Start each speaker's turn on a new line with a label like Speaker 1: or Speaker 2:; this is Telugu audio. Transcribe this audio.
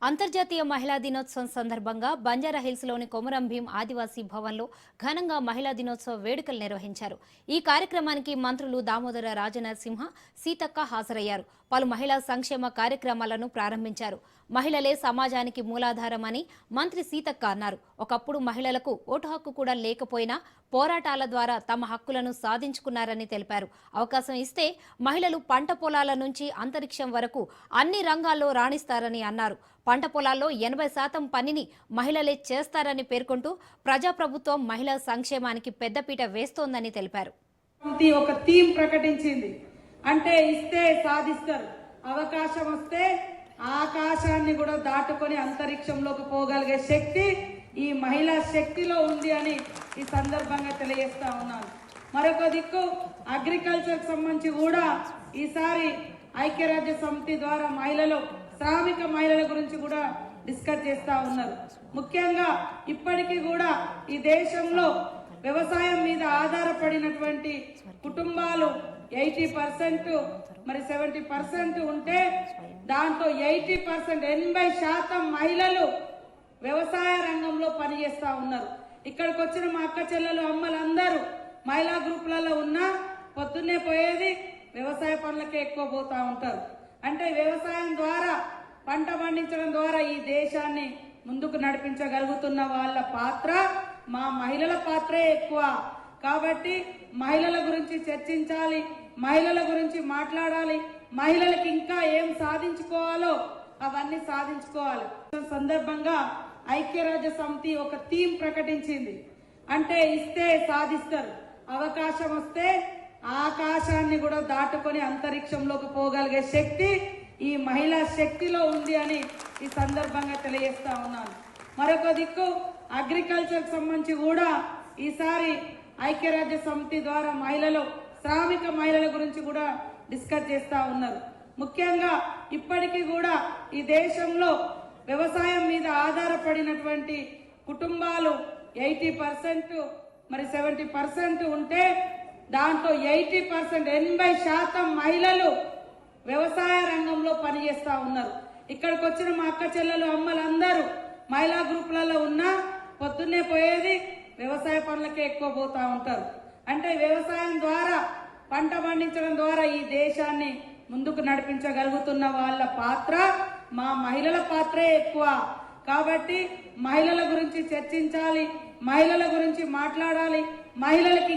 Speaker 1: అంతర్జాతీయ మహిళా దినోత్సవం సందర్భంగా బంజారాహిల్స్లోని కొమరం భీం ఆదివాసీ భవన్లో ఘనంగా మహిళా దినోత్సవ వేడుకలు నిర్వహించారు. ఈ కార్యక్రమానికి మంత్రులు దామోదర రాజనరసింహ, సీతక్క హాజరయ్యారు. పలు మహిళా సంక్షేమ కార్యక్రమాలను ప్రారంభించారు. మహిళలే సమాజానికి మూలాధారమని మంత్రి సీతక్క అన్నారు. ఒకప్పుడు మహిళలకు ఓటు హక్కు కూడా లేకపోయినా పోరాటాల ద్వారా తమ హక్కులను సాధించుకున్నారని తెలిపారు. అవకాశం ఇస్తే మహిళలు పంట పొలాల నుంచి అంతరిక్షం వరకు అన్ని రంగాల్లో రాణిస్తారని అన్నారు. పంట పొలాల్లో 80% పనిని మహిళలే చేస్తారని పేర్కొంటూ ప్రజాప్రభుత్వం మహిళా సంక్షేమానికి పెద్దపీట వేస్తోందని తెలిపారు.
Speaker 2: ఒక థీమ్ ప్రకటించింది, అంటే ఇస్తే సాధిస్తారు, అవకాశం వస్తే ఆకాశాన్ని కూడా దాటుకొని అంతరిక్షంలోకి పోగలిగే శక్తి ఈ మహిళా శక్తిలో ఉంది అని ఈ సందర్భంగా తెలియజేస్తా ఉన్నాను. మరొక దిక్కు అగ్రికల్చర్ సంబంధించి కూడా ఈసారి ఐక్యరాజ్య సమితి ద్వారా శ్రామిక మహిళల గురించి కూడా డిస్కస్ చేస్తా ఉన్నారు. ముఖ్యంగా ఇప్పటికీ కూడా ఈ దేశంలో వ్యవసాయం మీద ఆధారపడినటువంటి కుటుంబాలు 80% మరి 70% ఉంటే దాంట్లో 80% మహిళలు వ్యవసాయ రంగంలో పనిచేస్తా ఉన్నారు. ఇక్కడికి వచ్చిన మా అక్క చెల్లెలు అమ్మలందరూ మహిళా గ్రూపులలో ఉన్నా పొద్దున్నే పోయేది వ్యవసాయ పనులకే ఎక్కువ పోతా ఉంటారు. అంటే వ్యవసాయం ద్వారా పంట పండించడం ద్వారా ఈ దేశాన్ని ముందుకు నడిపించగలుగుతున్న వాళ్ళ పాత్ర, మా మహిళల పాత్రే ఎక్కువ. కాబట్టి మహిళల గురించి చర్చించాలి, మహిళల గురించి మాట్లాడాలి, మహిళలకు ఇంకా ఏం సాధించుకోవాలో అవన్నీ సాధించుకోవాలి. సందర్భంగా ఐక్యరాజ్య సమితి ఒక థీమ్ ప్రకటించింది, అంటే ఇస్తే సాధిస్తారు, అవకాశం వస్తే ఆకాశాన్ని కూడా దాటుకొని అంతరిక్షంలోకి పోగలిగే శక్తి ఈ మహిళా శక్తిలో ఉంది అని ఈ సందర్భంగా తెలియజేస్తా ఉన్నాను. మరొక దిక్కు అగ్రికల్చర్ సంబంధించి కూడా ఈసారి ఐక్యరాజ్య సమితి ద్వారా శ్రామిక మహిళల గురించి కూడా డిస్కస్ చేస్తా ఉన్నారు. ముఖ్యంగా ఇప్పటికీ కూడా ఈ దేశంలో వ్యవసాయం మీద ఆధారపడినటువంటి కుటుంబాలు 80% మరి 70% ఉంటే దాంట్లో 80% మహిళలు వ్యవసాయ రంగంలో పనిచేస్తా ఉన్నారు. ఇక్కడికి వచ్చిన మా అక్క చెల్లెలు అమ్మలందరూ మహిళా గ్రూపులలో ఉన్నా పొద్దున్నే పోయేది వ్యవసాయ పనులకే ఎక్కువ పోతా ఉంటారు. అంటే వ్యవసాయం ద్వారా పంట పండించడం ద్వారా ఈ దేశాన్ని ముందుకు నడిపించగలుగుతున్న వాళ్ళ పాత్ర, మా మహిళల పాత్రే ఎక్కువ. కాబట్టి మహిళల గురించి చర్చించాలి, మహిళల గురించి మాట్లాడాలి, మహిళలకి